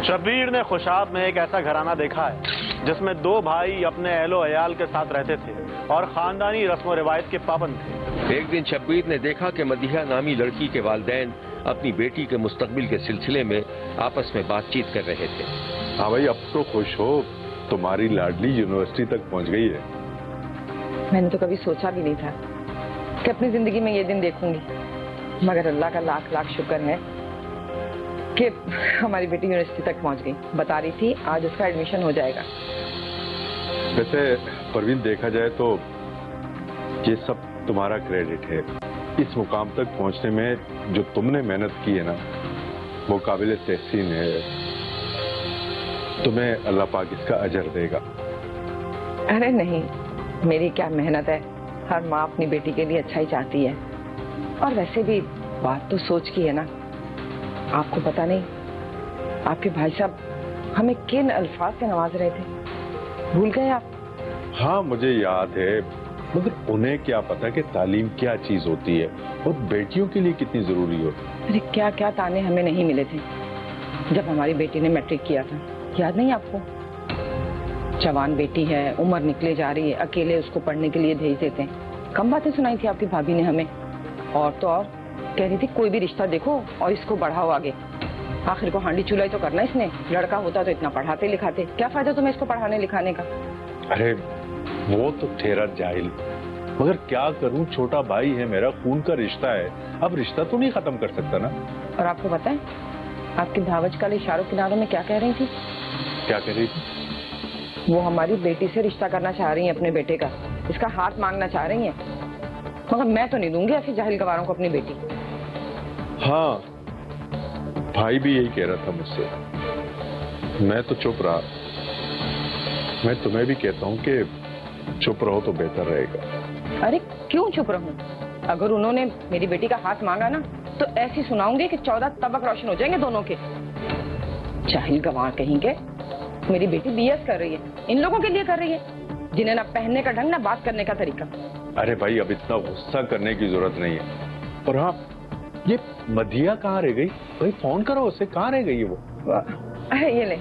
शब्बीर ने खुशाब में एक ऐसा घराना देखा है जिसमें दो भाई अपने अहलो अयाल के साथ रहते थे और खानदानी रस्म व रिवायत के पाबंद थे। एक दिन शब्बीर ने देखा कि मदीहा नामी लड़की के वालिदैन अपनी बेटी के मुस्तकबिल के सिलसिले में आपस में बातचीत कर रहे थे। हाँ भाई, अब तो खुश हो, तुम्हारी लाडली यूनिवर्सिटी तक पहुंच गई है। मैंने तो कभी सोचा भी नहीं था कि अपनी जिंदगी में ये दिन देखूंगी, मगर अल्लाह का लाख लाख शुक्र है कि हमारी बेटी यूनिवर्सिटी तक पहुंच गई। बता रही थी आज उसका एडमिशन हो जाएगा। वैसे परवीन, देखा जाए तो ये सब तुम्हारा क्रेडिट है। इस मुकाम तक पहुंचने में जो तुमने मेहनत की है ना, वो काबिल तहसीन है। तुम्हें अल्लाह पाक इसका अजर देगा। अरे नहीं, मेरी क्या मेहनत है। हर माँ अपनी बेटी के लिए अच्छा ही चाहती है। और वैसे भी बात तो सोच की है ना। आपको पता नहीं आपके भाई साहब हमें किन अल्फाज से नवाज रहे थे, भूल गए आप? हाँ, मुझे याद है, मगर उन्हें क्या पता कि तालीम क्या चीज होती है और बेटियों के लिए कितनी जरूरी हो। अरे क्या क्या ताने हमें नहीं मिले थे जब हमारी बेटी ने मैट्रिक किया था, याद नहीं आपको? जवान बेटी है, उम्र निकले जा रही है, अकेले उसको पढ़ने के लिए भेज देते हैं। कम बातें सुनाई थी आपकी भाभी ने हमें। और तो और कह रही थी कोई भी रिश्ता देखो और इसको बढ़ाओ आगे। आखिर को हांडी चूल्हा तो करना इसने। लड़का होता तो इतना पढ़ाते लिखाते, क्या फायदा तुम्हें इसको पढ़ाने लिखाने का? अरे वो तो ठहरा जाहिल, मगर क्या करूं, छोटा भाई है मेरा, खून का रिश्ता है। अब रिश्ता तो नहीं खत्म कर सकता ना। और आपको पता है आपकी भावज कल इशारों किनारों में क्या कह रही थी? क्या कह रही थी? वो हमारी बेटी से रिश्ता करना चाह रही है अपने बेटे का, इसका हाथ मांगना चाह रही है। मगर मैं तो नहीं दूंगी ऐसे जाहिल गवारों को अपनी बेटी। हाँ, भाई भी यही कह रहा था मुझसे। मैं तो चुप रहा। मैं तुम्हें भी कहता हूँ कि चुप रहो तो बेहतर रहेगा। अरे क्यों चुप रहूं? अगर उन्होंने मेरी बेटी का हाथ मांगा ना तो ऐसी सुनाऊंगी कि 14 तबक रोशन हो जाएंगे दोनों के। जाहिल गंवार कहेंगे। मेरी बेटी बीएस कर रही है, इन लोगों के लिए कर रही है जिन्हें ना पहनने का ढंग ना बात करने का तरीका। अरे भाई, अब इतना गुस्सा करने की जरूरत नहीं है। और हाँ, ये मदिया कहाँ रह गई? भाई फोन करो उसे, कहाँ रह गई है वो? ये ले,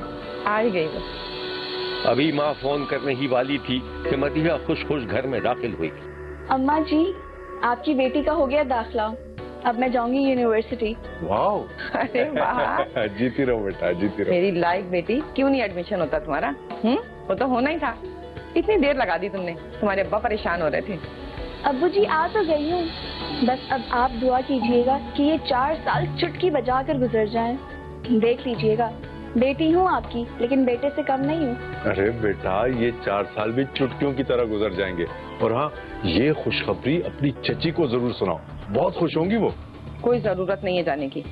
आ ही गई वो। अभी माँ फोन करने ही वाली थी कि मदीहा खुश खुश घर में दाखिल हुई। अम्मा जी, आपकी बेटी का हो गया दाखिला, अब मैं जाऊंगी यूनिवर्सिटी। वाह, अरे वाह, जीती रहो बेटा, जीती रहो। मेरी लाइक बेटी। क्यों नहीं एडमिशन होता तुम्हारा? वो तो होना ही था। इतनी देर लगा दी तुमने, तुम्हारे अब्बा परेशान हो रहे थे। अब्बू जी आ तो गई हूँ, बस अब आप दुआ कीजिएगा कि ये 4 साल चुटकी बजाकर गुजर जाएं। देख लीजिएगा, बेटी हूँ आपकी, लेकिन बेटे से कम नहीं हूँ। अरे बेटा, ये 4 साल भी चुटकियों की तरह गुजर जाएंगे। और हाँ, ये खुशखबरी अपनी चची को जरूर सुनाओ, बहुत खुश होंगी वो। कोई जरूरत नहीं है जाने की,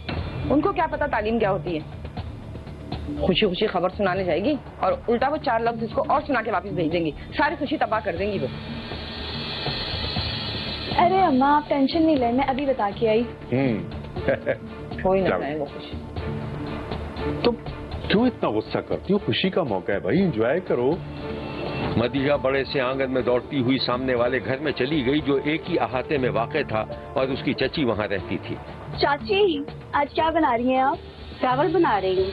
उनको क्या पता तालीम क्या होती है। खुशी खुशी खबर सुनाने जाएगी और उल्टा वो 4 लफ्ज इसको और सुना के वापस भेज देंगी, सारी खुशी तबाह कर देंगी वो। अरे अम्मा, आप टेंशन नहीं लें, मैं अभी बता के आई। हो ही ना जाए वो खुशी। तो क्यों इतना गुस्सा करती हो? खुशी का मौका है भाई, एंजॉय करो। मदीहा बड़े से आंगन में दौड़ती हुई सामने वाले घर में चली गई जो एक ही अहाते में वाक़ था और उसकी चची वहाँ रहती थी। चाची, आज क्या बना रही हैं आप? चावल बना रही हूँ।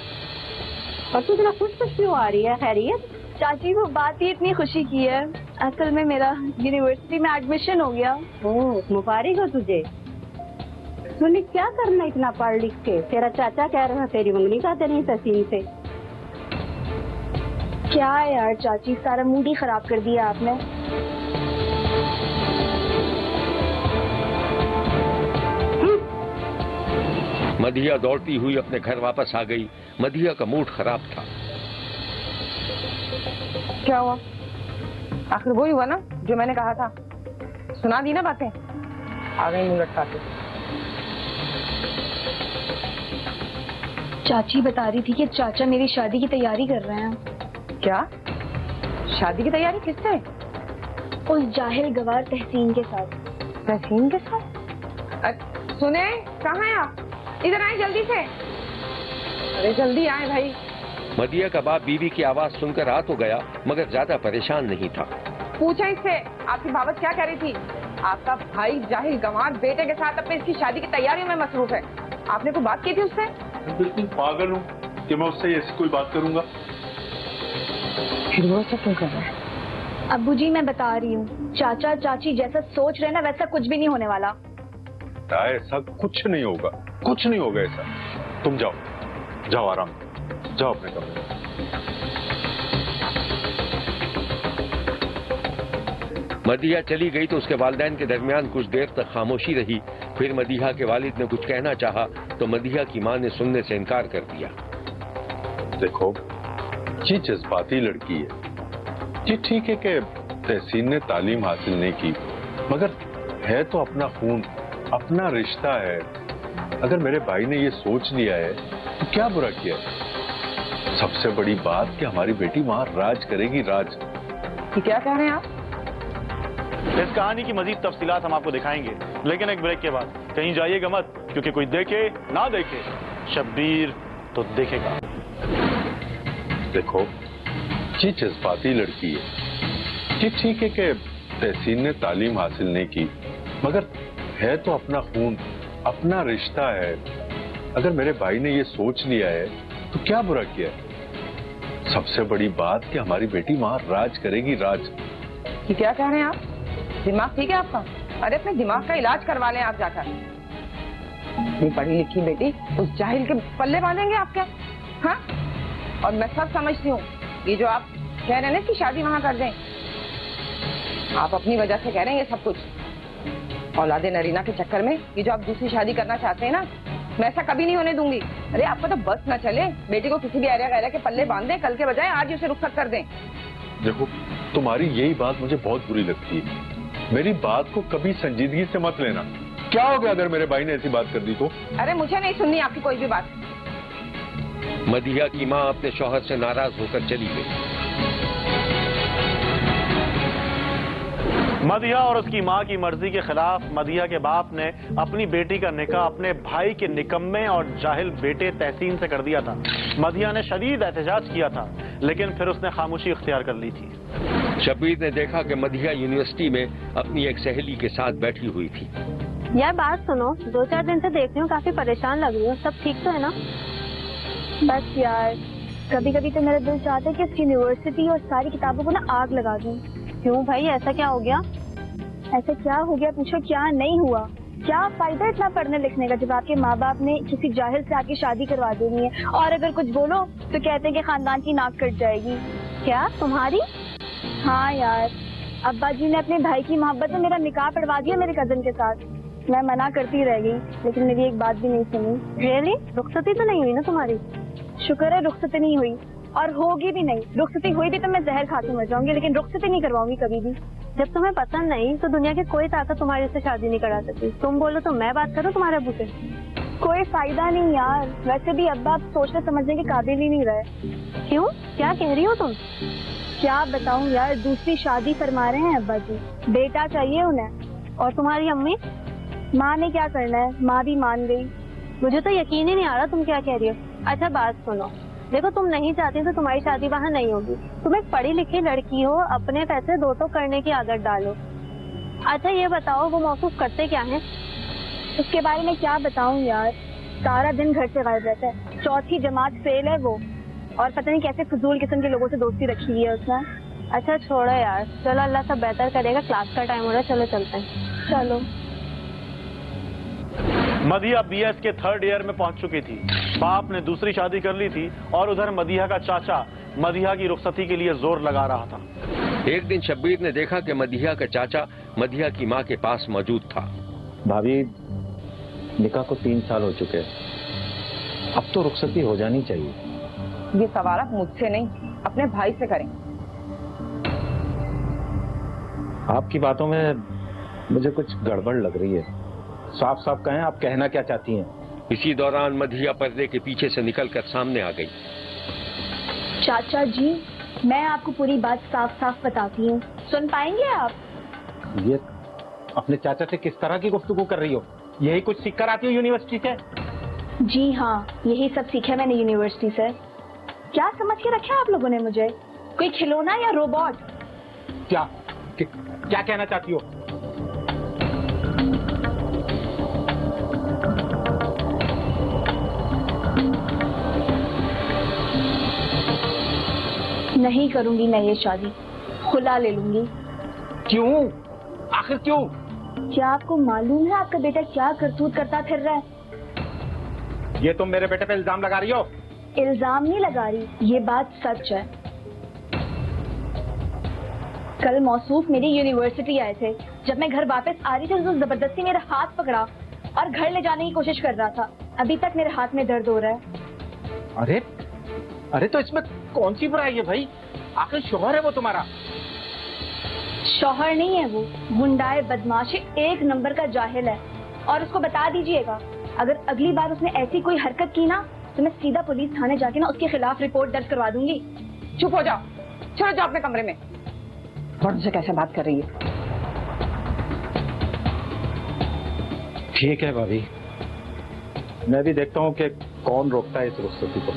और तू इतना खुश खुश क्यों आ रही है? खैरियत? चाची, वो बात ही इतनी खुशी की है, असल में मेरा यूनिवर्सिटी में एडमिशन हो गया। ओह, मुबारक हो तुझे। तूने क्या करना इतना पढ़ लिख के? तेरा चाचा कह रहा है तेरी मंगनी का तेरी तहसीन से। क्या है यार चाची, सारा मूड ही खराब कर दिया आपने। मदीहा दौड़ती हुई अपने घर वापस आ गई। मदीहा का मूड खराब था। क्या हुआ? आखिर वही हुआ ना जो मैंने कहा था। सुना दी ना बातें, आ गई मुंह लटका के। चाची बता रही थी कि चाचा मेरी शादी की तैयारी कर रहे हैं। क्या? शादी की तैयारी किससे? उस जाहिल गवार तहसीन के साथ। तहसीन के साथ? सुने, कहाँ हैं आप? इधर आए जल्दी से। अरे जल्दी आए भाई। मदीहा का बाप बीवी की आवाज सुनकर आ तो गया, मगर ज्यादा परेशान नहीं था। पूछा इससे आपकी बाबत क्या कह रही थी? आपका भाई जाहिल गंवार बेटे के साथ अपने इसकी शादी की तैयारियों में मसरूफ है। आपने कोई बात की थी उससे? बिल्कुल पागल हूँ, कि मैं उससे ऐसी कोई बात करूंगा? फिर वो सब क्यों कर रहा है? अब्बू जी मैं बता रही हूँ, चाचा चाची जैसा सोच रहे ना वैसा कुछ भी नहीं होने वाला। ऐसा कुछ नहीं होगा, कुछ नहीं होगा ऐसा। तुम जाओ, जाओ आराम, जाओ अपने कमरे में। मदीहा चली गई तो उसके वालिदैन के दरमियान कुछ देर तक खामोशी रही। फिर मदीहा के वालिद ने कुछ कहना चाहा तो मदीहा की मां ने सुनने से इनकार कर दिया। देखो, ये जज्बाती लड़की है। ये ठीक है कि तहसीन ने तालीम हासिल नहीं की, मगर है तो अपना खून, अपना रिश्ता है। अगर मेरे भाई ने ये सोच लिया है तो क्या बुरा किया है? सबसे बड़ी बात कि हमारी बेटी वहां राज करेगी, राज। ये क्या कह रहे हैं आप? इस कहानी की मजीद तफसीलात हम आपको दिखाएंगे, लेकिन एक ब्रेक के बाद। कहीं जाइएगा मत, क्योंकि कोई देखे ना देखे, शब्बीर तो देखेगा। देखो, ये जज्बाती लड़की है। ये ठीक है कि तहसीन ने तालीम हासिल नहीं की, मगर है तो अपना खून, अपना रिश्ता है। अगर मेरे भाई ने ये सोच लिया है तो क्या बुरा किया है? सबसे बड़ी बात कि हमारी बेटी वहां राज करेगी, राज। ये क्या कह रहे हैं आप? दिमाग ठीक है आपका? अरे अपने दिमाग का इलाज करवा लें आप जाकर। ये पढ़ी लिखी बेटी उस जाहिल के पल्ले बांधेंगे आप क्या? हाँ? और मैं सब समझती हूँ, ये जो आप कह रहे हैं ना कि शादी वहां कर दें, आप अपनी वजह से कह रहे हैं ये सब कुछ। औलादे नरीना के चक्कर में ये जो आप दूसरी शादी करना चाहते हैं ना, मैं ऐसा कभी नहीं होने दूंगी। अरे आपका तो बस न चले, बेटी को किसी भी आर्या गैरा के पल्ले बांध दें, कल के बजाय आज ही उसे रुखसत कर दें। देखो, तुम्हारी यही बात मुझे बहुत बुरी लगती है। मेरी बात को कभी संजीदगी से मत लेना। क्या हो गया अगर मेरे भाई ने ऐसी बात कर दी तो? अरे मुझे नहीं सुननी आपकी कोई भी बात। मदीहा की मां अपने शौहर से नाराज होकर चली गई। मदीहा और उसकी मां की मर्जी के खिलाफ मदीहा के बाप ने अपनी बेटी का निकाह अपने भाई के निकम्मे और जाहिल बेटे तहसीन से कर दिया था। मदीहा ने शदीद एहतजाज किया था, लेकिन फिर उसने खामोशी इख्तियार कर ली थी। शब्बीर ने देखा कि मदीहा यूनिवर्सिटी में अपनी एक सहेली के साथ बैठी हुई थी। यार बात सुनो, 2-4 दिन से देख रही हूँ, काफी परेशान लग रही हूँ। सब ठीक तो है ना? बस यार, कभी कभी तो मेरा दिल चाहता है कि इस यूनिवर्सिटी और सारी किताबों को ना आग लगा दूं। क्यों भाई, ऐसा क्या हो गया? ऐसा क्या हो गया पूछो, क्या नहीं हुआ? क्या फायदा इतना पढ़ने लिखने का जब आपके माँ बाप ने किसी जाहिल से आके शादी करवा देनी है, और अगर कुछ बोलो तो कहते हैं कि खानदान की नाक कट जाएगी। क्या तुम्हारी? हाँ यार, अब्बा जी ने अपने भाई की मोहब्बत में मेरा निकाह पढ़वा दिया मेरे कजन के साथ। मैं मना करती रह गई, लेकिन मेरी एक बात भी नहीं सुनी। रियली? रुखसती तो नहीं हुई ना तुम्हारी? शुक्र है रुखसती नहीं हुई, और होगी भी नहीं। रुखसती हुई भी तो मैं जहर खा के मर जाऊंगी, लेकिन रुखसती नहीं करवाऊंगी कभी भी। जब तुम्हें पसंद नहीं तो दुनिया की कोई ताकत तुम्हारे से शादी नहीं करा सकती। तुम बोलो तो मैं बात करूँ तुम्हारे अब्बू से? कोई फायदा नहीं यार, वैसे भी अब्बा आप सोचने समझने के काबिल ही नहीं रहे। क्यों, क्या कह रही हो तुम? क्या बताऊं यार, दूसरी शादी फरमा रहे हैं अब्बा जी। बेटा चाहिए उन्हें। और तुम्हारी अम्मी? माँ ने क्या करना है, माँ भी मान गई। मुझे तो यकीन ही नहीं आ रहा तुम क्या कह रही हो। अच्छा बात सुनो, देखो तुम नहीं चाहती तो तुम्हारी शादी वहाँ नहीं होगी। तुम एक पढ़ी लिखी लड़की हो, अपने पैसे दो तो करने की आदत डालो। अच्छा ये बताओ, वो मौसूफ करते क्या है? उसके बारे में क्या बताऊं यार, सारा दिन घर से गायब रहता है। 4ठी जमात फेल है वो, और पता नहीं कैसे फजूल किस्म के लोगों से दोस्ती रखी हुई है उसने। अच्छा छोड़ो यार, चलो अल्लाह सब बेहतर करेगा। क्लास का टाइम हो रहा है, चलो चलते हैं। चलो। मदीहा बीएस के 3rd ईयर में पहुंच चुकी थी। बाप ने दूसरी शादी कर ली थी, और उधर मदीहा का चाचा मदीहा की रुखसती के लिए जोर लगा रहा था। एक दिन शब्बीर ने देखा कि मदीहा का चाचा मदीहा की मां के पास मौजूद था। भाभी, निकाह को 3 साल हो चुके हैं, अब तो रुखसती हो जानी चाहिए। ये सवाल आप मुझसे नहीं, अपने भाई से करें। आपकी बातों में मुझे कुछ गड़बड़ लग रही है। साफ साफ कहें, आप कहना क्या चाहती हैं? इसी दौरान मदीहा पर्दे के पीछे से निकलकर सामने आ गई। चाचा जी, मैं आपको पूरी बात साफ साफ बताती हूँ, सुन पाएंगे आप? ये अपने चाचा से किस तरह की गुफ्तगू कर रही हो? यही कुछ सीख कर आती हो यूनिवर्सिटी से? जी हाँ, यही सब सीखा मैंने यूनिवर्सिटी से। क्या समझ के रखा आप लोगों ने मुझे? कोई खिलौना या रोबोट? क्या कहना चाहती हो? नहीं करूंगी मैं ये शादी, खुला ले लूंगी। क्यों? आखिर क्यों? क्या आपको मालूम है आपका बेटा क्या करतूत करता फिर रहा है? ये तुम मेरे बेटे पे इल्जाम लगा रही हो? इल्जाम नहीं लगा रही, ये बात सच है। कल मौसूफ मेरी यूनिवर्सिटी आए थे। जब मैं घर वापस आ रही थी तो जबरदस्ती मेरा हाथ पकड़ा और घर ले जाने की कोशिश कर रहा था। अभी तक मेरे हाथ में दर्द हो रहा है। अरे अरे, तो इसमें कौन सी बुराई है भाई? आखिर शोहर है वो तुम्हारा। शौहर नहीं है वो, गुंडाए बदमाश है, एक नंबर का जाहिल है। और उसको बता दीजिएगा, अगर अगली बार उसने ऐसी कोई हरकत की ना तो मैं सीधा पुलिस थाने जाके ना उसके खिलाफ रिपोर्ट दर्ज करवा दूंगी। चुप हो जाओ, चलो जाओ अपने कमरे में। मर्द से कैसे बात कर रही है? ठीक है भाभी, मैं भी देखता हूँ कि कौन रोकता है इस रुखसती को।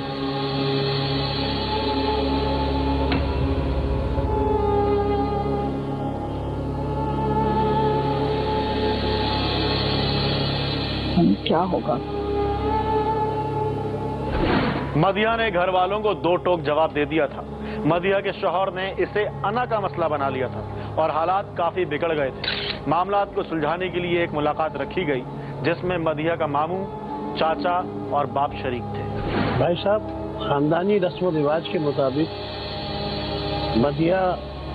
क्या होगा? मदिया ने घर वालों को दो टोक जवाब दे दिया था। मदिया के शौहर ने इसे अना का मसला बना लिया था और हालात काफी बिगड़ गए थे। मामलात को सुलझाने के लिए एक मुलाकात रखी गई जिसमें मदिया का मामू, चाचा और बाप शरीक थे। भाई साहब, खानदानी रस्म रिवाज के मुताबिक मदिया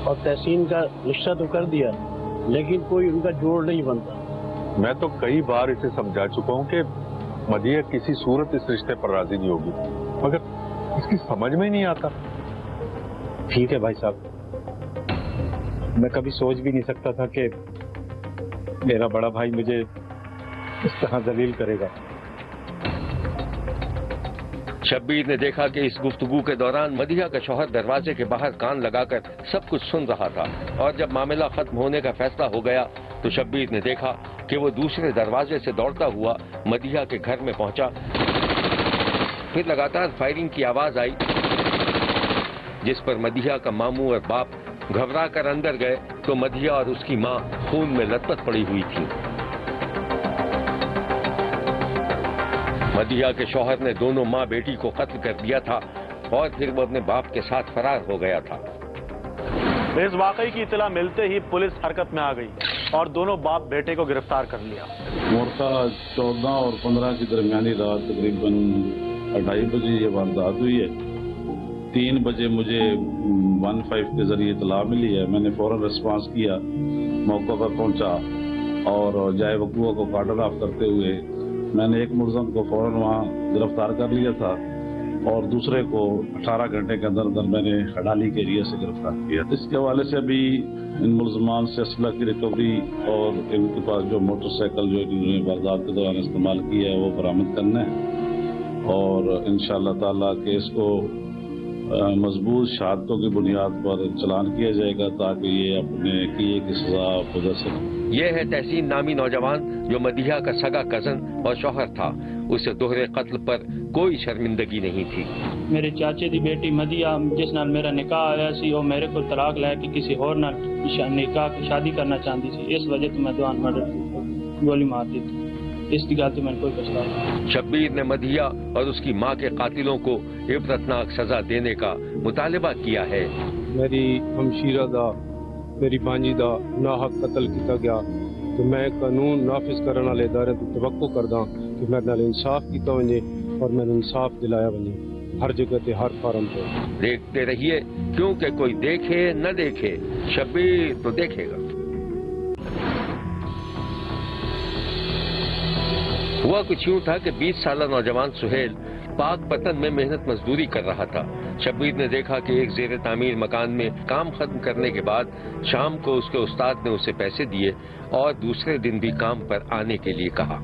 और तहसीन का रिश्ता तो कर दिया, लेकिन कोई उनका जोड़ नहीं बनता। मैं तो कई बार इसे समझा चुका हूँ कि मदिया किसी सूरत इस रिश्ते पर राजी नहीं होगी, मगर इसकी समझ में नहीं आता। ठीक है भाई साहब, मैं कभी सोच भी नहीं सकता था कि मेरा बड़ा भाई मुझे इस तरह जलील करेगा। शब्बीर ने देखा कि इस गुफ्तगू के दौरान मदिया का शौहर दरवाजे के बाहर कान लगाकर सब कुछ सुन रहा था और जब मामला खत्म होने का फैसला हो गया तो शब्बीर ने देखा कि वो दूसरे दरवाजे से दौड़ता हुआ मदिया के घर में पहुंचा। फिर लगातार फायरिंग की आवाज आई जिस पर मदिया का मामू और बाप घबरा कर अंदर गए तो मदिया और उसकी मां खून में लथपथ पड़ी हुई थी। मदिया के शौहर ने दोनों मां बेटी को कत्ल कर दिया था और फिर वो अपने बाप के साथ फरार हो गया था। इस वाकई की इतला मिलते ही पुलिस हरकत में आ गई और दोनों बाप बेटे को गिरफ्तार कर लिया। मोरका 14 और 15 की दरमियानी रात तकरीबन 2:30 बजे ये वारदात हुई है। 3 बजे मुझे 15 के जरिए इतला मिली है। मैंने फौरन रिस्पांस किया, मौके पर पहुंचा और जाए वकूआ को कार्डन ऑफ करते हुए मैंने एक मुलजम को फौरन वहाँ गिरफ्तार कर लिया था और दूसरे को 18 घंटे के अंदर अंदर मैंने हडाली के एरिया से गिरफ्तार किया। इसके हवाले से अभी इन मुलजमान से असला की रिकवरी और इनके पास जो मोटरसाइकिल जो इन्होंने वारदात के दौरान इस्तेमाल किया है वो बरामद करना है और इंशाअल्लाह ताला केस को मजबूत शहादतों की बुनियाद पर चलान किया जाएगा ताकि ये अपने किए की सजा भुगत सकें। ये है तहसीन नामी नौजवान जो मदिया का सगा कजन और शौहर था। उसे दोहरे कत्ल पर कोई शर्मिंदगी नहीं थी। मेरे चाचे की बेटी मदिया जिस नाल मेरा निकाह आया सी वो मेरे को तलाक लैके किसी और नाल निकाह की शादी करना चाहती थी। इस वजह तो मैं दुआन मर्डर गोली मार दी थी। इसकी गल तो मैंने कोई पछतावा नहीं। शब्बीर ने मदिया और उसकी मां के कातिलों को इबरतनाक सजा देने का मुतालबा किया है। मेरी हमशीरा दा मेरी भांजी दा नाहक कत्ल किया गया तो मैं कानून नाफिज करने वाले इदारे तो तवक्को करदा कि मेरे नाल इंसाफ किया वजे और मैंने इंसाफ दिलाया वजे हर जगह ते हर फार्म पे। देखते रहिए क्योंकि कोई देखे न देखे शब्बीर तो देखेगा। हुआ कुछ यूं था कि 20 साल नौजवान सुहेल पाक पतन में मेहनत मजदूरी कर रहा था। शब्बीर ने देखा कि एक जेर तामीर मकान में काम खत्म करने के बाद शाम को उसके उस्ताद ने उसे पैसे दिए और दूसरे दिन भी काम पर आने के लिए कहा।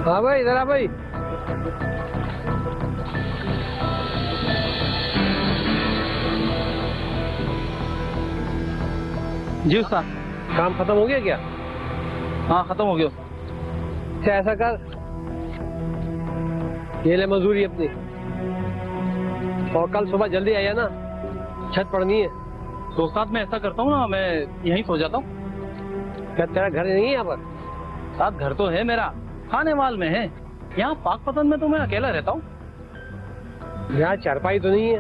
हाँ भाई, इधर आ भाई। जी उस्ताद, काम खत्म हो गया क्या? हाँ खत्म हो गया। अच्छा ऐसा कर, ये ले मजदूरी अपनी और कल सुबह जल्दी आया ना, छत पड़नी है। तो उस्ताद मैं ऐसा करता हूँ ना, मैं यहीं सो जाता हूँ। क्या तेरा घर नहीं है यहाँ पर? साथ घर तो है मेरा, खाने वाल में है। यहाँ पाकपतन में तो मैं अकेला रहता हूँ। यहाँ चारपाई तो नहीं है।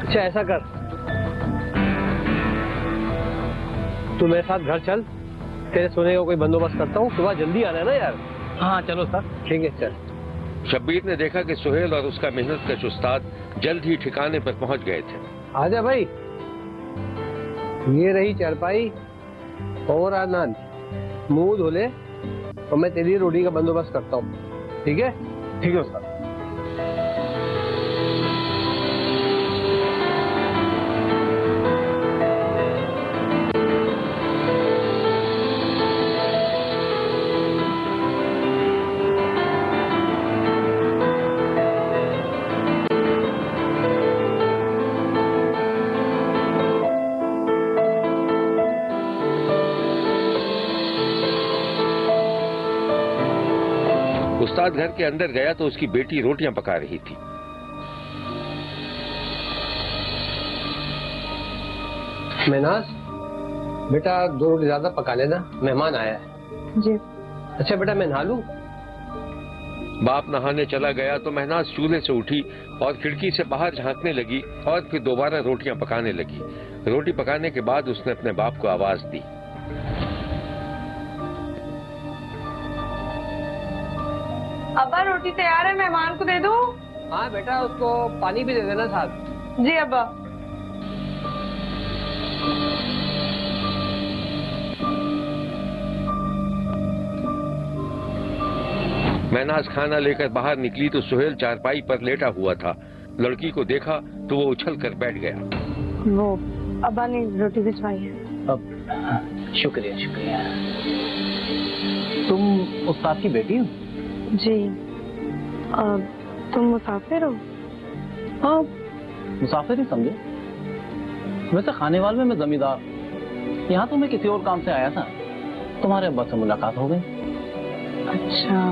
अच्छा ऐसा कर, तू मेरे साथ घर चल, तेरे सोने का कोई बंदोबस्त करता हूँ। सुबह जल्दी आना है ना यार। हाँ चलो सर, ठीक है चल। शब्बीर ने देखा कि सुहेल और उसका मेहनतकश उस्ताद जल्द ही ठिकाने पर पहुंच गए थे। आजा भाई, ये रही चारपाई और आनंद, मुंह धो ले और मैं तेरी रोटी का बंदोबस्त करता हूँ। ठीक है? ठीक है सर। उस्ताद घर के अंदर गया तो उसकी बेटी रोटियां पका रही थी। महनाज, बेटा 2 रोटी ज्यादा पका लेना, मेहमान आया है। जी। अच्छा बेटा मैं नहा लूं? बाप नहाने चला गया तो महनाज चूल्हे से उठी और खिड़की से बाहर झांकने लगी और फिर दोबारा रोटियां पकाने लगी। रोटी पकाने के बाद उसने अपने बाप को आवाज दी। अब्बा रोटी तैयार है, मेहमान को दे दूं? हाँ बेटा, उसको पानी भी दे देना साथ। जी अब्बा। महनाज खाना लेकर बाहर निकली तो सुहेल चारपाई पर लेटा हुआ था। लड़की को देखा तो वो उछल कर बैठ गया। वो अब्बा ने रोटी भिजवाई है। अब शुक्रिया शुक्रिया। तुम उस्ताद की बेटी हो? जी। तुम मुसाफिर हो? हाँ मुसाफिर ही समझे। वैसे खानेवाल में मैं जमींदार, यहाँ तो मैं किसी और काम से आया था। तुम्हारे अब्बा से मुलाकात हो गई। अच्छा,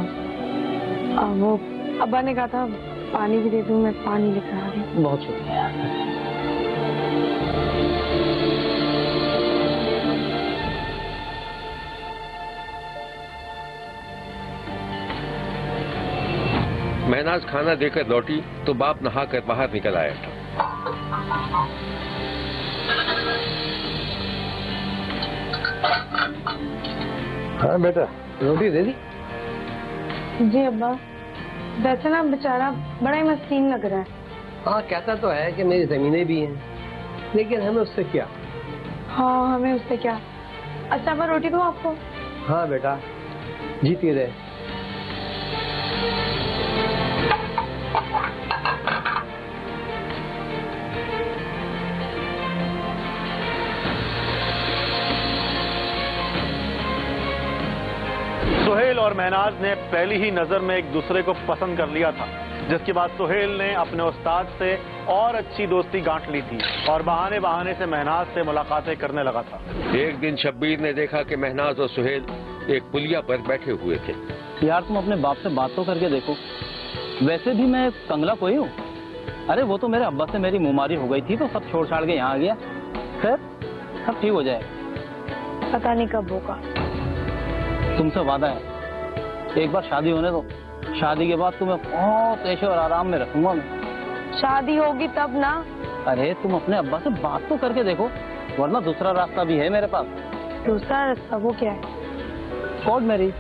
वो अब्बा ने कहा था पानी भी दे दूं, मैं पानी लेकर आ रही हूँ। बहुत शुक्रिया। महनाज खाना देकर लौटी तो बाप नहाकर बाहर निकल आया था। हाँ बेटा, रोटी दे दी? जी अब्बा। वैसे ना बेचारा बड़ा ही मस्कीन लग रहा है। हाँ कहता तो है कि मेरी जमीनें भी हैं, लेकिन हमें उससे क्या। हाँ हमें उससे क्या। अच्छा अब्बा रोटी दूं आपको? हाँ बेटा, जीती रहे। सुहेल और महनाज ने पहली ही नजर में एक दूसरे को पसंद कर लिया था, जिसके बाद सुहेल ने अपने उस्ताद से और अच्छी दोस्ती गांठ ली थी और बहाने बहाने से महनाज से मुलाकातें करने लगा था। एक दिन शब्बीर ने देखा कि महनाज और सुहेल एक पुलिया पर बैठे हुए थे। यार तुम अपने बाप से बात तो करके देखो। वैसे भी मैं कंगला कोई हूँ। अरे वो तो मेरे अब्बा से मेरी मुमारी हो गई थी तो सब छोड़ छाड़ के यहाँ आ गया। फिर सब ठीक हो जाए। पता नहीं कब होगा। तुमसे वादा है, एक बार शादी होने दो, शादी के बाद तुम्हें बहुत ऐशो और आराम में रखूंगा मैं। शादी होगी तब ना। अरे तुम अपने अब्बा से बात तो करके देखो, वरना दूसरा रास्ता भी है मेरे पास। दूसरा रास्ता? वो क्या है? Court marriage.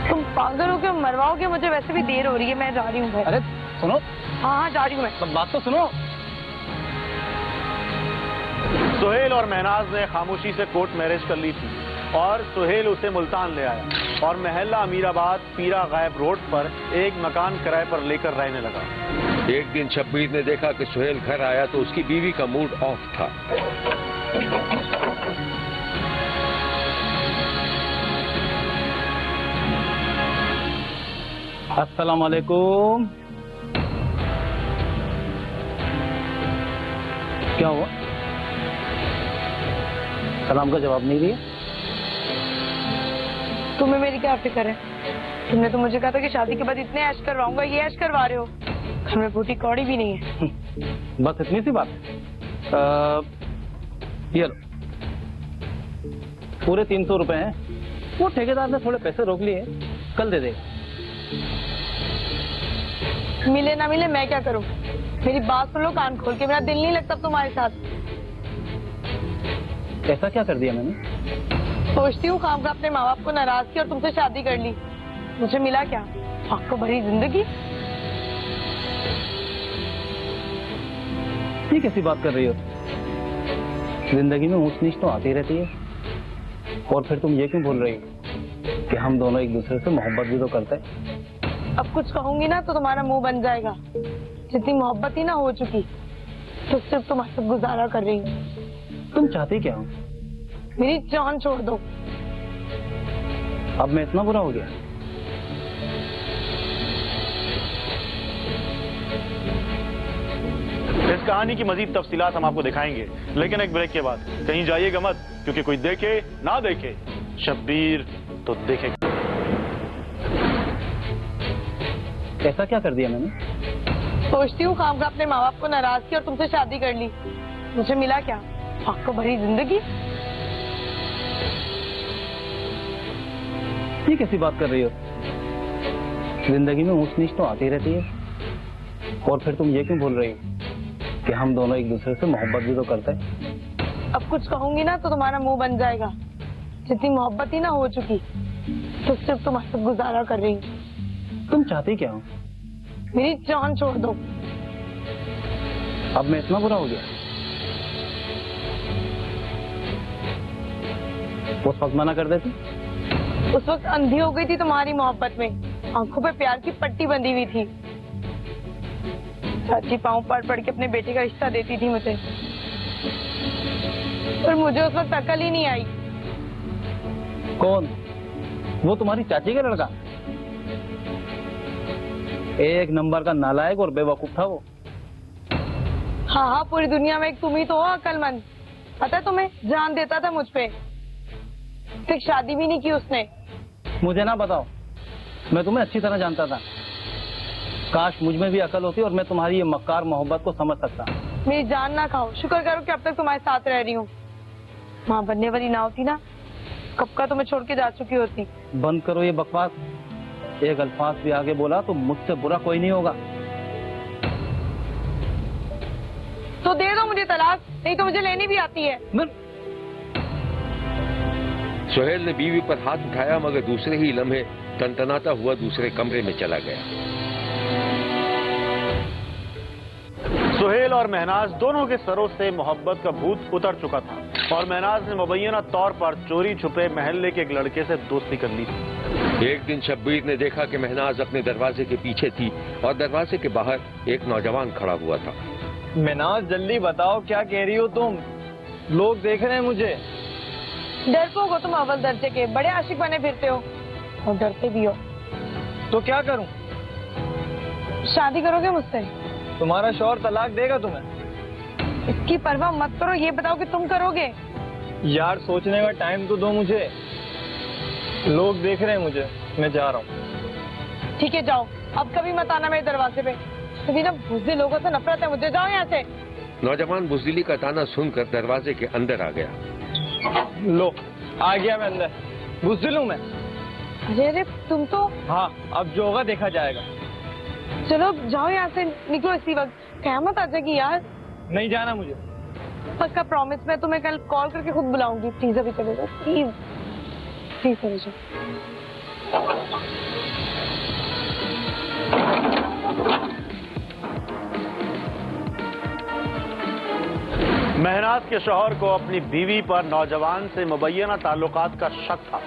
तुम पागल हो क्या, मरवाओगे मुझे? वैसे भी देर हो रही है, मैं जा रही हूँ। अरे सुनो। हाँ जा रही हूँ मैं। बात तो सुनो। सुहेल और महनाज ने खामोशी से कोर्ट मैरिज कर ली थी और सुहेल उसे मुल्तान ले आया और महल्ला अमीराबाद पीरा गायब रोड पर एक मकान किराए पर लेकर रहने लगा। एक दिन शब्बीर ने देखा कि सुहेल घर आया तो उसकी बीवी का मूड ऑफ था। अस्सलाम वालेकुम। क्या हुआ? सलाम का जवाब नहीं दिया? तुम्हें मेरी क्या फिक्र है? तुमने तो मुझे कहा था कि शादी के बाद इतने ऐश करवाऊंगा, ये ऐश करवा रहे हो। घर में बूटी कौड़ी भी नहीं है। बस इतनी सी बात। ये लो, पूरे 300 रुपए हैं। वो ठेकेदार ने थोड़े पैसे रोक लिए, कल दे देगा। मिले ना मिले मैं क्या करूं? मेरी बात सुन लो कान खोल के, मेरा दिल नहीं लगता तुम्हारे साथ। ऐसा क्या कर दिया मैंने? सोचती हूँ काम का अपने माँ बाप को नाराज किया और तुमसे शादी कर ली। मुझे मिला क्या? आपको भरी जिंदगी। ये कैसी बात कर रही हो? जिंदगी में ऊंच नीच तो आती रहती है। और फिर तुम ये क्यों बोल रही हो कि हम दोनों एक दूसरे से मोहब्बत भी तो करते हैं? अब कुछ कहूंगी ना तो तुम्हारा मुंह बन जाएगा। जितनी मोहब्बत ही ना हो चुकी तो सिर्फ तुम्हारे साथ गुजारा कर रही हूँ। तुम चाहती क्या हो? मेरी जान छोड़ दो। अब मैं इतना बुरा हो गया? इस कहानी की मजीद तफसीलात हम आपको दिखाएंगे, लेकिन एक ब्रेक के बाद। कहीं जाइएगा मत, क्योंकि कोई देखे ना देखे, शब्बीर तो देखेगा। ऐसा क्या कर दिया मैंने? सोचती हूँ काम का अपने माँ बाप को नाराज किया और तुमसे शादी कर ली। मुझे मिला क्या? आपको भरी जिंदगी। ये कैसी बात कर रही हो? जिंदगी में ऊंच नीच तो आती रहती है। और फिर तुम ये क्यों बोल रही हो कि हम दोनों एक दूसरे से मोहब्बत भी तो करते हैं? अब कुछ कहूंगी ना तो तुम्हारा मुंह बन जाएगा। जितनी मोहब्बत ही ना हो चुकी तो सिर्फ तुम्हारे साथ गुजारा कर रही हूँ। तुम चाहती क्या हो? मेरी जान छोड़ दो। अब मैं इतना बुरा हो गया? उस वक्त मना कर देती? उस वक्त अंधी हो गई थी तुम्हारी मोहब्बत में। आंखों पे प्यार की पट्टी बंधी हुई थी। चाची पाँव पड़ पड़ के अपने बेटे का रिश्ता देती थी मुझे, पर मुझे उस वक्त अकल ही नहीं आई। कौन? वो तुम्हारी चाची का लड़का? एक नंबर का नालायक और बेवकूफ था वो। हाँ हाँ, पूरी दुनिया में एक तुम ही तो हो अकलमंद। पता है तुम्हें, जान देता था मुझ पे, फिर शादी भी नहीं की उसने। मुझे ना बताओ, मैं तुम्हें अच्छी तरह जानता था। काश मुझ में भी अकल होती और मैं तुम्हारी ये मक्कार मोहब्बत को समझ सकता। मेरी जान ना खाओ, शुक्र करो कि अब तक तुम्हारे साथ रह रही हूँ। माँ बनने वाली ना होती ना, कब का तुम्हें छोड़ के जा चुकी होती। बंद करो ये बकवास। एक अल्फाज भी आगे बोला तो मुझसे बुरा कोई नहीं होगा। तो दे दो मुझे तलाक, नहीं तो मुझे लेनी भी आती है। सुहेल ने बीवी पर हाथ उठाया, मगर दूसरे ही लम्हे टनटनाता हुआ दूसरे कमरे में चला गया। सुहेल और महनाज दोनों के सरों से मोहब्बत का भूत उतर चुका था और महनाज ने मुबैना तौर पर चोरी छुपे महल्ले के एक लड़के से दोस्ती कर ली थी। एक दिन शब्बीर ने देखा कि महनाज अपने दरवाजे के पीछे थी और दरवाजे के बाहर एक नौजवान खड़ा हुआ था। महनाज जल्दी बताओ क्या कह रही हो तुम? लोग देख रहे हैं मुझे। डरपोक हो तुम अव्वल दर्जे के, बड़े आशिक बने फिरते हो और डरते भी हो। तो क्या करूं? शादी करोगे मुझसे? तुम्हारा शौहर तलाक देगा तुम्हें? इसकी परवाह मत करो, ये बताओ कि तुम करोगे? यार सोचने का टाइम तो दो मुझे। लोग देख रहे हैं मुझे, मैं जा रहा हूँ। ठीक है जाओ, अब कभी मत आना मेरे दरवाजे पे। कभी ना बुज़दिल लोगों से नफरत है मुझे, जाओ यहाँ से। नौजवान बुज़दिली का ताना सुनकर दरवाजे के अंदर आ गया। लो आ गया मैं अंदर। बुज़दिल हूँ मैं। अरे तुम तो। हाँ, अब जो होगा देखा जाएगा। चलो जाओ यहाँ से, निकलो इसी वक्त, क़यामत आ जाएगी यार। नहीं जाना मुझे। पक्का प्रॉमिस, मैं तुम्हें कल कॉल करके खुद बुलाऊंगी। प्लीज अभी चले जाओ, प्लीज प्लीज चले जाओ। महनाज के शौहर को अपनी बीवी पर नौजवान से मुबैना ताल्लुकात का शक था,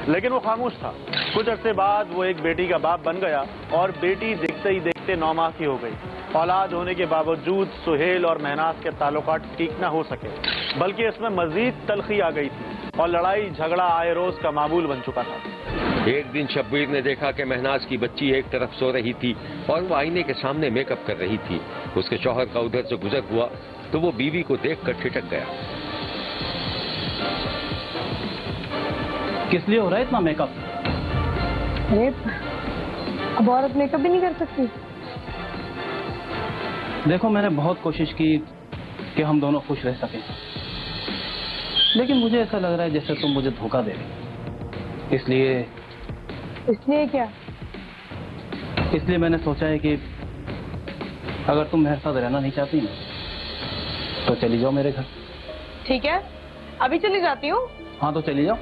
लेकिन वो खामोश था। कुछ अरसे बाद वो एक बेटी का बाप बन गया और बेटी देखते ही देखते 9 माह की हो गई। औलाद होने के बावजूद सुहेल और महनाज के ताल्लुकात ठीक न हो सके, बल्कि इसमें मजीद तलखी आ गई थी और लड़ाई झगड़ा आए रोज का मामूल बन चुका था। एक दिन शब्बीर ने देखा कि महनाज की बच्ची एक तरफ सो रही थी और वो आईने के सामने मेकअप कर रही थी। उसके शौहर का उधर से गुजर हुआ तो वो बीवी को देखकर ठिठक गया। किस लिए हो रहा है इतना मेकअप? अरे अब औरत मेकअप भी नहीं कर सकती? देखो मैंने बहुत कोशिश की कि हम दोनों खुश रह सकें, लेकिन मुझे ऐसा लग रहा है जैसे तुम मुझे धोखा दे रही। इसलिए क्या? इसलिए मैंने सोचा है कि अगर तुम मेरे साथ रहना नहीं चाहती ना तो चली जाओ मेरे घर। ठीक है, अभी चली जाती हूँ। हाँ तो चली जाओ,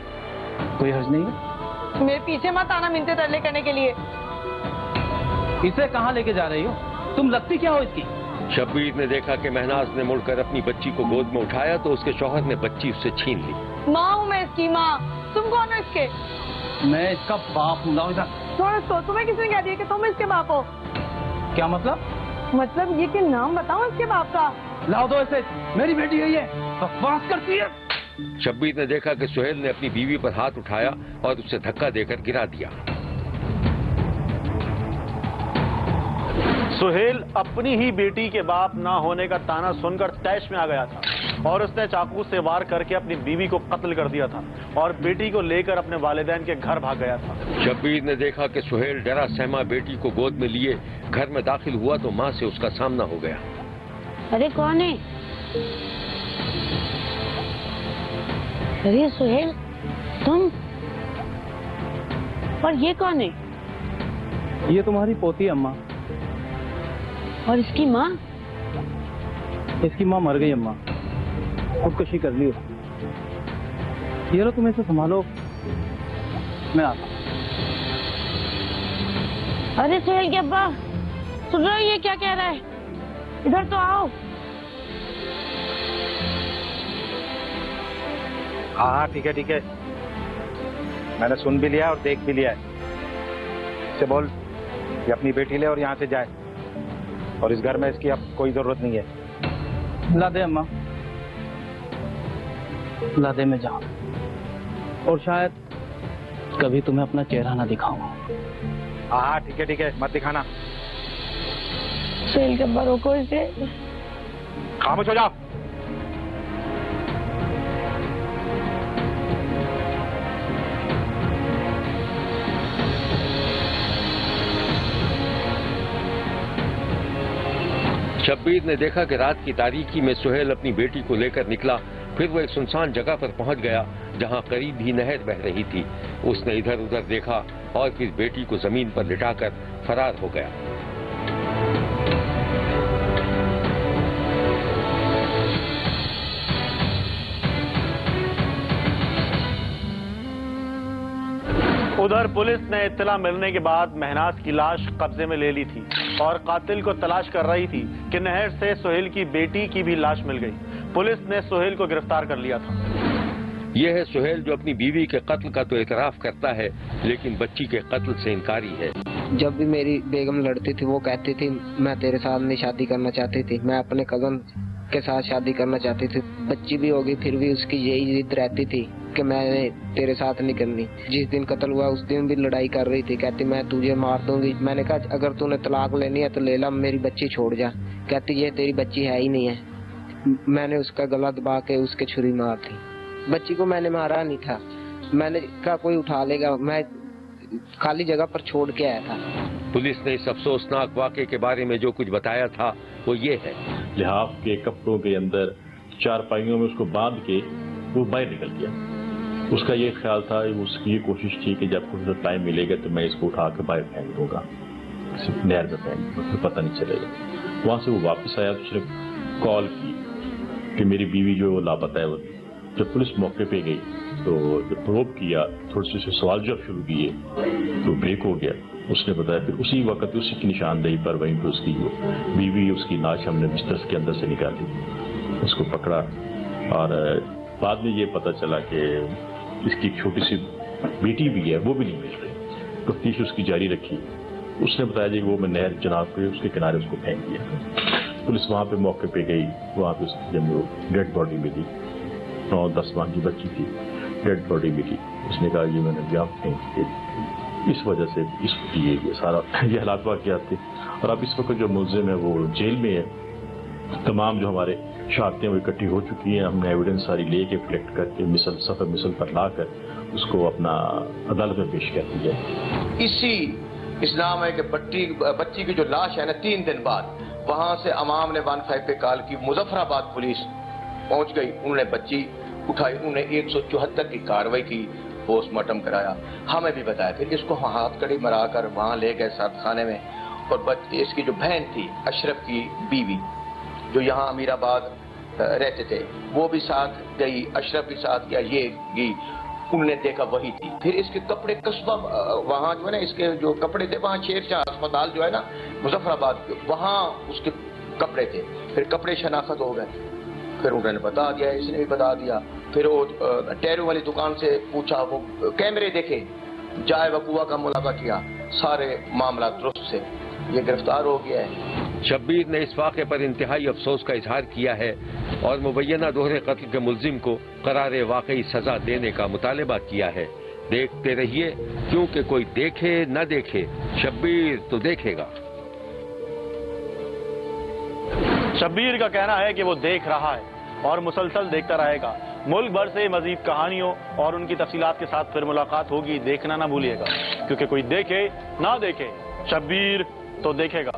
कोई हर्ज नहीं है। मेरे पीछे मत आना मिन्नतें तरले करने के लिए। इसे कहाँ लेके जा रही हो? तुम लगती क्या हो इसकी? शब्बीर ने देखा कि महनाज ने मुड़कर अपनी बच्ची को गोद में उठाया तो उसके शौहर ने बच्ची उससे छीन ली। माँ हूँ मैं इसकी माँ। तुम कौन हो इसके? मैं इसका बाप हूँ। लाओ इधर। तो तुम्हें किसने कह दिया कि तुम इसके बाप हो? क्या मतलब? मतलब ये कि नाम बताओ इसके बाप का। लाओ दो इसे। मेरी बेटी है ये, बकवास करती है। शब्बीर ने देखा कि सुहेल ने अपनी बीवी पर हाथ उठाया और उसे धक्का देकर गिरा दिया। सुहेल अपनी ही बेटी के बाप ना होने का ताना सुनकर तैश में आ गया था और उसने चाकू से वार करके अपनी बीवी को कत्ल कर दिया था और बेटी को लेकर अपने वालिदैन के घर भाग गया था। शब्बीर ने देखा कि सुहेल डरा सहमा बेटी को गोद में लिए घर में दाखिल हुआ तो मां से उसका सामना हो गया। अरे कौन है? अरे सुहेल तुम? और ये कौन है? ये तुम्हारी पोती अम्मा। और इसकी माँ? इसकी माँ मर गई अम्मा, खुदकुशी कर ली उसने। ये लो तुम इसे संभालो, मैं आता हूँ। अरे सुहेल के अब्बा सुन रहे हो ये क्या कह रहा है? इधर तो आओ। हाँ ठीक है, मैंने सुन भी लिया और देख भी लिया है। इसे बोल कि अपनी बेटी ले और यहाँ से जाए और इस घर में इसकी अब कोई जरूरत नहीं है। ला दे अम्मा, ला दे, मैं जाऊं और शायद कभी तुम्हें अपना चेहरा ना दिखाऊं। हाँ ठीक है, मत दिखाना। सुहेल के अब्बा रोको इसे। खामोश हो जाओ। शब्बीर ने देखा कि रात की तारीकी में सुहेल अपनी बेटी को लेकर निकला। फिर वो एक सुनसान जगह पर पहुंच गया जहां करीब ही नहर बह रही थी। उसने इधर उधर देखा और फिर बेटी को जमीन पर लिटाकर फरार हो गया। उधर पुलिस ने इत्तला मिलने के बाद महनाज की लाश कब्जे में ले ली थी और कातिल को तलाश कर रही थी कि नहर से सुहेल की बेटी की भी लाश मिल गई। पुलिस ने सुहेल को गिरफ्तार कर लिया था। यह है सुहेल जो अपनी बीवी के कत्ल का तो एतराफ करता है लेकिन बच्ची के कत्ल से इनकारी है। जब भी मेरी बेगम लड़ती थी वो कहती थी मैं तेरे साथ नहीं शादी करना चाहती थी, मैं अपने कजन के साथ शादी करना चाहती थी। बच्ची भी होगी फिर भी उसकी यही जिद रहती थी कि मैंने तेरे साथ नहीं करनी। जिस दिन कत्ल हुआ उस दिन भी लड़ाई कर रही थी, कहती मैं तुझे मार दूंगी। मैंने कहा अगर तूने तलाक लेनी है तो ले ला, मेरी बच्ची छोड़ जा। कहती ये तेरी बच्ची है ही नहीं है। मैंने उसका गला दबा के उसके छुरी मार दी। बच्ची को मैंने मारा नहीं था, मैंने कहा कोई उठा लेगा, मैं खाली जगह पर छोड़ के आया था। पुलिस ने इस अफसोसनाक वाक़े के बारे में जो कुछ बताया था वो ये है। लिहाफ के कपड़ों के अंदर चारपाइयों में उसको बांध के वो बाहर निकल गया। उसका ये ख्याल था, उसकी ये कोशिश थी कि जब कुछ टाइम मिलेगा तो मैं इसको उठा के बाहर फेंक दूंगा, नहर में फेंक दूंगा, फिर पता नहीं चलेगा। वहां से वो वापस आया तो उसने कॉल की कि मेरी बीवी जो वो लापता है। वो जब पुलिस मौके पे गई तो जब प्रोब किया, थोड़े से सवाल जब शुरू किए तो ब्रेक हो गया। उसने बताया फिर उसी वक्त उसी की निशानदेही पर वहीं पर उसकी बीवी, उसकी लाश हमने बिस्तर के अंदर से निकाली, उसको पकड़ा और बाद में ये पता चला कि इसकी एक छोटी सी बेटी भी है, वो भी नहीं मिल रही। तफ्तीश उसकी जारी रखी। उसने बताया जी वो मैं नहर जनाब पे उसके किनारे उसको फेंक दिया। पुलिस वहाँ पे मौके पे गई, वहाँ पे उसकी जब डेड बॉडी मिली, 9-10 माह की बच्ची थी, डेड बॉडी मिली। उसने कहा ये मैंने ब्याह फेंक दिया, इस वजह से इसकी ये सारा ये हालात वाक़यात थे। और अब इस वक्त जो मुलजिम है वो जेल में है। तमाम जो हमारे शहादतें वो इकट्ठी हो चुकी हैं, हमने एविडेंस सारी लेके कलेक्ट करके सफर मिसल पर लाकर उसको अपना अदालत में पेश कर दिया। इसी इस्लाम है कि बच्ची की जो लाश है ना, 3 दिन बाद वहां से अमाम ने 15 पे कॉल की, मुजफ्फराबाद पुलिस पहुंच गई। उन्होंने बच्ची उठाई, उन्होंने 174 की कार्रवाई की, पोस्टमार्टम कराया, हमें भी बताया। फिर इसको हाथ कड़ी मराकर वहां ले गए सादखाने में, और इसकी जो बहन थी अशरफ की बीवी जो यहाँ अमीराबाद रहते थे वो भी साथ गई, अशरफ भी साथ गया, ये गई, उन्होंने देखा वही थी। फिर इसके कपड़े कस्बा वहाँ जो है ना, इसके जो कपड़े थे वहाँ शेरशाह अस्पताल जो है ना मुजफ्फराबाद, वहाँ उसके कपड़े थे। फिर कपड़े शनाख्त हो गए, फिर उन्होंने बता दिया, इसने भी बता दिया। फिर वो टैरू वाली दुकान से पूछा, वो कैमरे देखे, जाए वकुआ का मुलाका किया, सारे मामला दुरुस्त से ये गिरफ्तार हो गया है। शब्बीर ने इस वाक़े पर इंतहाई अफसोस का इजहार किया है और मुबैना दोहरे कत्ल के मुल्जिम को करारे वाकई सजा देने का मुतालबा किया है। देखते रहिए, क्योंकि कोई देखे न देखे, शब्बीर तो देखेगा। शब्बीर का कहना है कि वो देख रहा है और मुसलसल देखता रहेगा। मुल्क भर से मजीद कहानियों और उनकी तफसीलात के साथ फिर मुलाकात होगी, देखना ना भूलिएगा, क्योंकि कोई देखे ना देखे, शब्बीर तो देखेगा।